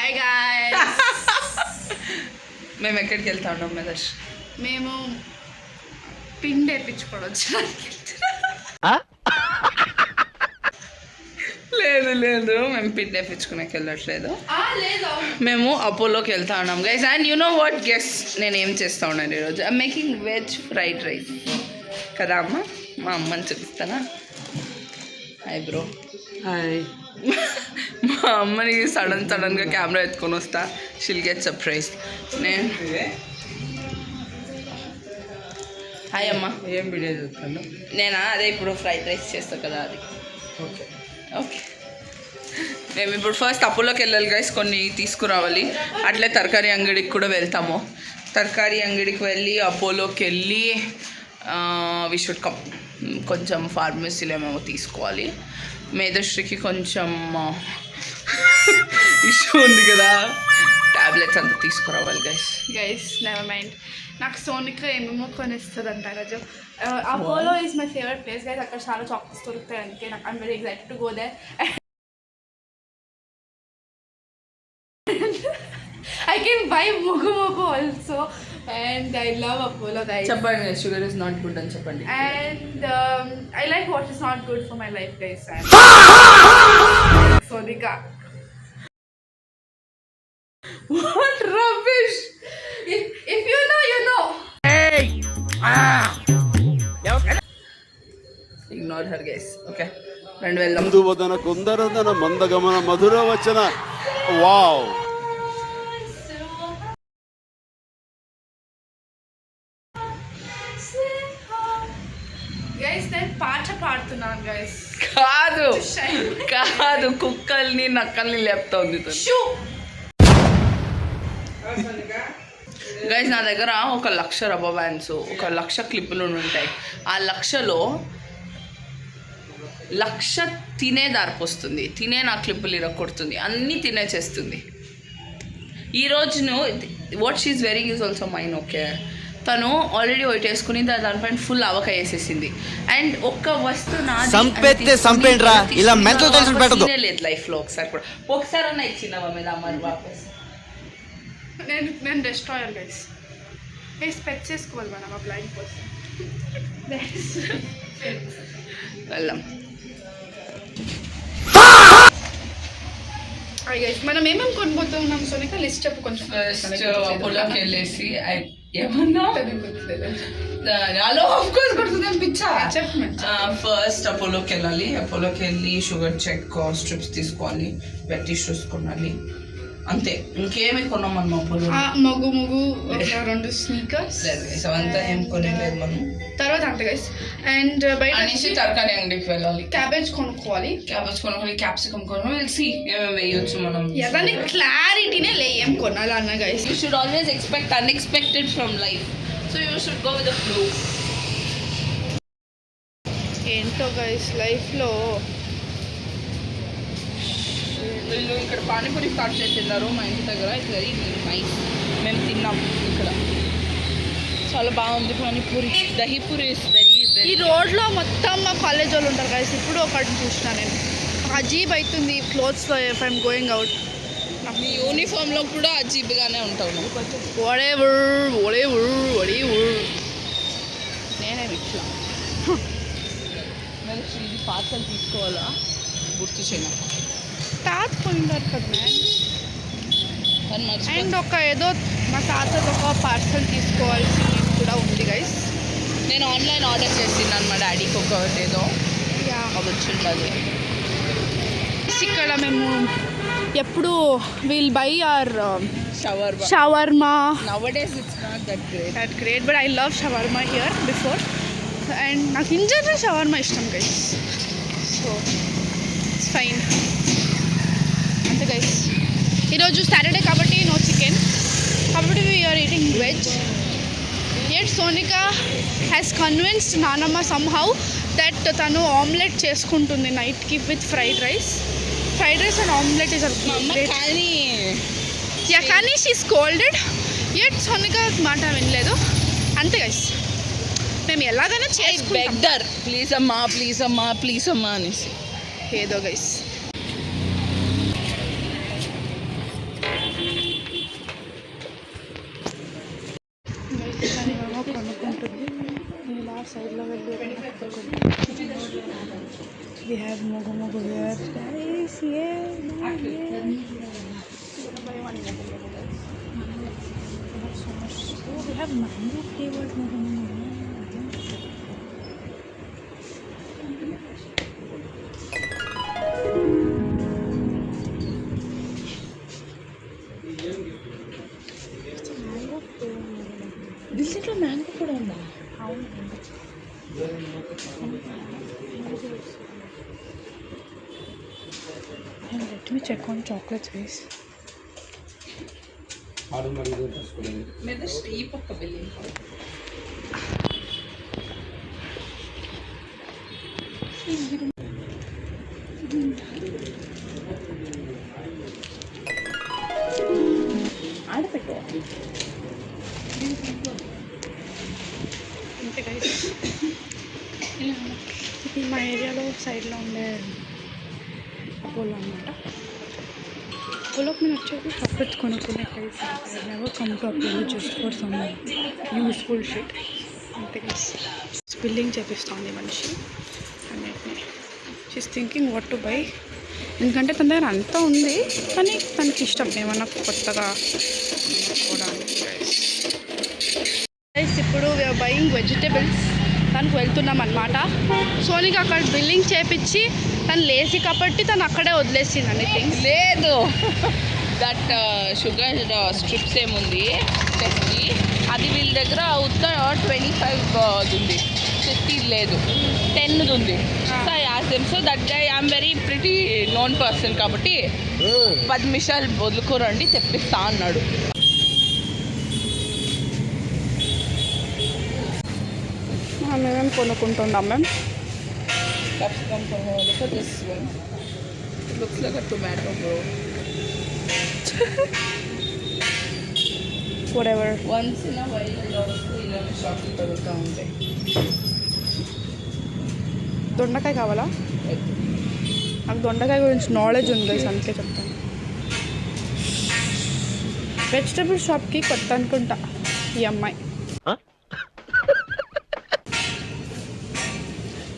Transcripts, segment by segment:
Hi guys. మేము ఎక్కడికి వెళ్తా ఉన్నాం మెదర్స్? మేము పిండి వేయించుకోవచ్చు. లేదు లేదు, మేము పిండి వేయించుకునేకి వెళ్ళట్లేదు. మేము అపోలోకి వెళ్తా ఉన్నాం guys. And you know what guess, నేను ఏం చేస్తా ఉన్నాను ఈరోజు? I'm making veg fried rice కదా అమ్మ. మా అమ్మని చూపిస్తానా? Hi bro. హాయ్. మా అమ్మని సడన్గా కెమెరా ఎత్తుకొని వస్తా. She'll get surprise. నేను హాయ్ అమ్మ. ఏం వీడియో చూస్తాను? నేనా? అదే ఇప్పుడు ఫ్రైడ్ రైస్ చేస్తా కదా, అది. ఓకే ఓకే, మేము ఇప్పుడు ఫస్ట్ అపోలోకి వెళ్ళాలి గైస్, కొన్ని తీసుకురావాలి. అట్లే తరకారీ అంగడికి కూడా వెళ్తాము. తరకారీ అంగడికి వెళ్ళి అపోలోకి వెళ్ళి వి షుడ్ కమ్ కొంచెం ఫార్మసీలో ఏమేమో తీసుకోవాలి. మేధశ్రీకి కొంచెం ఇష్యూ ఉంది కదా, టాబ్లెట్స్ అంతా తీసుకురావాలి గైస్ నెవర్ మైండ్. నాకు సోనిక ఏమేమో కొనిస్తుంది అంట రోజు. Apollo is my favourite place guys. అక్కడ చాలా చాక్లెట్స్ దొరుకుతాయి, అందుకే నాకు I'm very excited to go there. I can buy Mogu also, and I love Apollo guys. చెప్పండి, sugar is not good అని చెప్పండి. And I like what is not good for my life guys. And Sonika. What rubbish! If you know, you know. Hey! Ignore her guys. Okay. రెండు వెళ్దాం. కుందువదన కుందరదన మందగమన మధుర వచన. Wow. Guys నేను పాట పాడుతున్నాను guys. కాదు కుక్కల్ని నక్కల్ని లేపుతా ఉంది గైస్. నా దగ్గర 1,00,000 రబ్బర్ బ్యాండ్స్, 1,00,000 క్లిప్పులు ఉంటాయి. ఆ 1,00,000లో 1,00,000 తినే దారిపోస్తుంది. తినే నా క్లిప్పులు ఇరగొడుతుంది, అన్నీ తినేచేస్తుంది. ఈరోజు what she is very is also mine. Okay, తను ఆల్రెడీ ఒకటి వేసుకుని దానిపైన ఫుల్ అవకాయ వేసేసింది. అండ్ ఒక్క వస్తువు లేదు లైఫ్లో ఒకసారి కూడా. ఒకసారి అన్న ఇచ్చిందవా మీద అమ్మాయి వాపస్. నేను డెస్ట్రాయర్ గైస్. స్పెక్ట్స్ వేసుకోవాలి మనం, ఆ బ్లైండ్ పర్సన్. వెళ్దాం మనం ఏమేమి కొనుక్కోతున్నాం సోనిక, లిస్ట్ చెప్పు కొంచెం. అపోలోకి వెళ్ళేసి ఏమన్నా ఫస్ట్ అపోలోకి వెళ్ళాలి. అపోలోకి వెళ్ళి షుగర్ చెక్, స్ట్రిప్స్ తీసుకోవాలి, వెట్ టిష్యూస్ కొనాలి, అంతే. ఇంకేమి కొన్నాం మనం అపోలో? మగు 2 స్నీకర్స్ అవంతా ఏం కొనలేదు మనం. తర్వాత అంతే గైస్. అండ్ బయట తరకారీ అంగడికి వెళ్ళాలి, క్యాబేజ్ కొనుక్కోవాలి, క్యాప్సికమ్ కొనుక్కోవాలి. ఏమేమి వేయొచ్చు మనం, దాన్ని క్లారిటీనే ఏం కొనాలి అన్న guys. You should always expect unexpected from life, so you should go with the flow. ఏంటో గైస్ లైఫ్లో వీళ్ళు ఇక్కడ పానీపూరి స్టార్ట్ చేస్తున్నారు మా ఇంటి దగ్గర. It's very nice. మేము తిన్నాం ఇక్కడ, చాలా బాగుంది పానీపూరి. Dahi puri is very. ఈ రోడ్లో మొత్తం మా కాలేజ్ వాళ్ళు ఉంటారు గైస్. ఇప్పుడు ఒకటి చూసిన నేను, అజీబ్ అవుతుంది క్లోత్స్లో ఇఫ్ ఐఎమ్ గోయింగ్ అవుట్. నీ యూనిఫామ్లో కూడా అజీబ్గానే ఉంటావు నువ్వు. నేనే ఇట్లా ఇది పార్సల్ తీసుకోవాలా గుర్తు చేయను. తాత పోయినారు కదా మ్యామ్. అండ్ ఏదో మా తాతకు ఒక పార్సల్ తీసుకోవాల్సి కూడా ఉంది గైస్. నేను ఆన్లైన్ ఆర్డర్ చేసినాను మా డాడీకి ఒకటి ఏదో వచ్చింది. ఇక్కడ మేము ఎప్పుడు will buy or shawarma. nowadays it's not that great but I love shawarma here before, and నాకు in general shawarma ఇష్టం గైస్. సో ఇట్స్ ఫైన్ అంతే గైస్. ఈరోజు సాటర్డే కాబట్టి నో చికెన్, కాబట్టి we are eating veg. yet Sonika has convinced నానమ్మ somehow that తను omelette చేసుకుంటుంది నైట్కి with fried rice and omelette is కానీ షీ స్కోల్డెడ్. yet Sonika మాట వినలేదు. అంతే గైస్, మేము ఎలాగైనా బెగ్గర్ ప్లీజ్ అమ్మా అనేసి ఏదో guys. We have mogo mogo here, guys. Yeah, yeah. Buy one mogo mogo, guys. We have so much. Oh, we have mango flavored mogo mogo. దీంట్లో mango కూడా ఉందా? అవును. And let me check on chocolates, guys. ఈ పక్క వెళ్ళి ఆడపెట్టు. అంతే guys. ఇది మా ఏరియాలో సైడ్లో ఉండే అపోలో అనమాట. అపోలోకి నేను వచ్చేది చాక్లెట్స్ కొనుక్కునే guys. I never come to Apollo just for some useful shit. అంతే గైస్. స్పిల్లింగ్ చేపిస్తుంది మనిషి అన్నిటిని. She's thinking what to buy. ఎందుకంటే తన దగ్గర అంతా ఉంది కానీ తనకి ఇష్టం ఏమన్నా కొత్తగా కొనుక్కోవడానికి గైస్. ఇప్పుడు వీఆర్ బయింగ్ వెజిటేబుల్స్. తనకు వెళ్తున్నాం అనమాట. సోనికి అక్కడ బిల్లింగ్ చేపించి తను లేచి కాబట్టి తను అక్కడే వదిలేసింది అన్ని థింగ్స్. లేదు, దట్ షుగర్ స్ట్రిప్స్ ఏముంది టెస్ట్కి, అది వీళ్ళ దగ్గర ఉత్త 25 ఉంది, 50 లేదు, 10 ఉంది. So I asked them, so that guy I'm very pretty known person కాబట్టి 10 నిమిషాలు వదులుకోరండి తెప్పిస్తా అన్నాడు. మేమేం కొనుక్కుంటున్నాం మేము. Capsicum for her. Look at this one. It looks like a tomato, bro. whatever. Once in a while, ఇలాంటి షాప్లు దొరుకుతూ ఉంటాయి. దొండకాయ కావాలా? నాకు దొండకాయ గురించి నాలెడ్జ్ ఉంది గైస్, అందుకే చెప్తాను. వెజిటబుల్ షాప్కి కొత్త అనుకుంటా ఈ అమ్మాయి.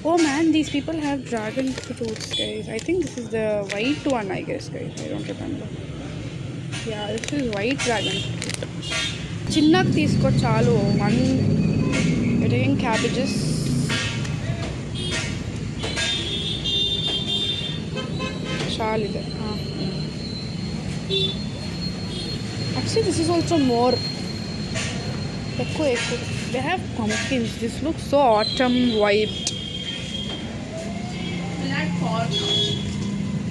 Oh man, these people have dragon fruits, guys. I think this is the white one, I guess, guys. I don't remember. Yeah, this is white dragon fruit. చిన్నది తీసుకో చాలు. One getting cabbages. చాలు ఇది. Actually, this is also more. ఎక్కువ. They have pumpkins. This looks so autumn vibe.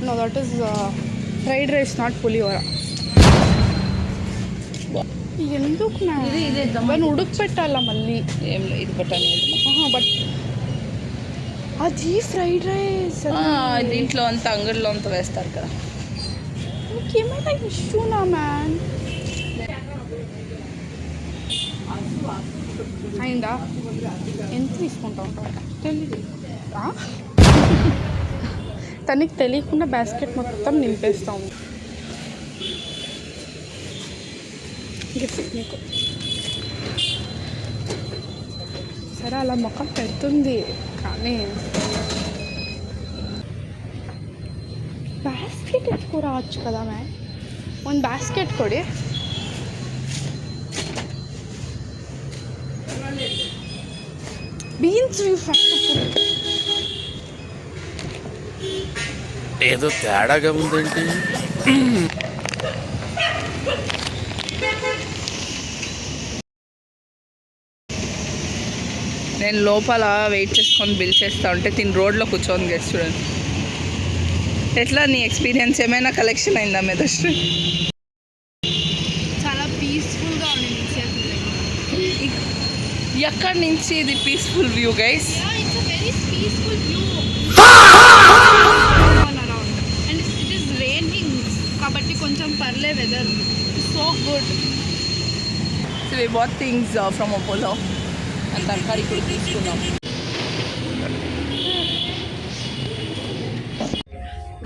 No, that is fried rice, not pulihora. ఎందుకు దాన్ని ఉడుకు పెట్టాలా మళ్ళీ? ఏం లేదు, ఇది పెట్టాలి. బట్ అది ఫ్రైడ్ రైస్ దీంట్లో అంతా అంగడిలో అంతా వేస్తారు కదా. ఇంకేమైనా ఇష్యూనా మ్యాన్? అయిందా? ఎంత తీసుకుంటా ఉంటావు తెలీదు. తనకి తెలియకుండా బాస్కెట్ మొత్తం నింపేస్తాం. గిఫ్ట్ నీకు. సరే అలా మొక్కం పెడుతుంది కానీ బాస్కెట్ ఎక్కువ రావచ్చు కదా మ్యామ్. ಒಂದು ಬಾಸ್ಕೆಟ್ ಕೊಡಿ. బీన్స్ ఏదో తేడాగా ఉందేంటి? నేను లోపల వెయిట్ చేసుకొని బిల్ చేస్తా ఉంటే తిని రోడ్లో కూర్చొని గెస్ట్ చూడండి. ఎట్లా నీ ఎక్స్పీరియన్స్ ఏమైనా కలెక్షన్ అయిందా మెదశ్రీ? చాలా పీస్ఫుల్గా ఉంది. ఎక్కడి నుంచి ఇది peaceful view guys? It's a very peaceful view and it is raining కాబట్టి కొంచెం పర్లే weather so good. So we bought things from Apollo and తరకారీ కూడా తీసుకున్నాం.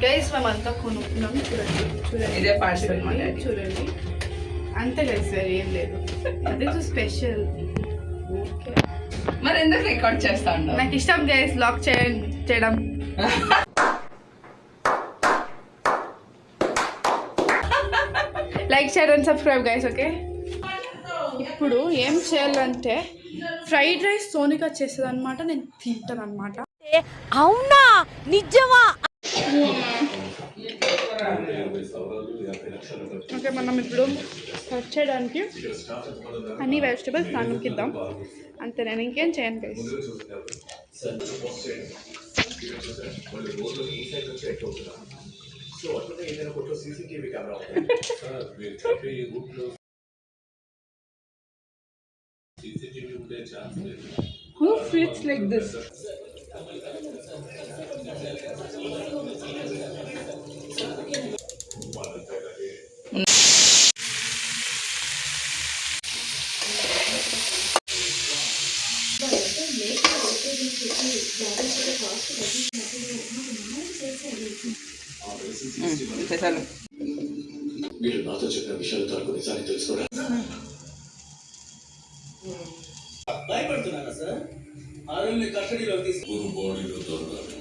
గైస్ మేమంతా కొనుక్కున్నాం. చూడండి చూడండి, ఇదే పార్సల్ చూడండి. అంతే గైస్, వేరే ఏం లేదు. This is special. ఓకే మరి ఎందుకు రికార్డ్ చేస్తా ఉంటావు? నాకు ఇష్టం గైస్ లాక్ చేయడం. Like share and subscribe guys. Okay, ఇప్పుడు ఏం చేయాలంటే ఫ్రైడ్ రైస్ సోనికా చేస్తుంది అనమాట, నేను తింటాను అనమాట. అవునా నిజమా? ఓకే, మనం ఇప్పుడు కట్ చేయడానికి అన్ని వెజిటబుల్స్ నానకిద్దాం. అంతే, నేను ఇంకేం చేయను guys. Who feels like this? చాలు. మీరు నాతో చెప్పిన విషయాలు తరకు నిజాన్ని తెలుసుకోవడం భయపడుతున్నారా సార్? ఆరోగ్య కస్టడీలో తీసుకుని బాడీలో దొరకాలి.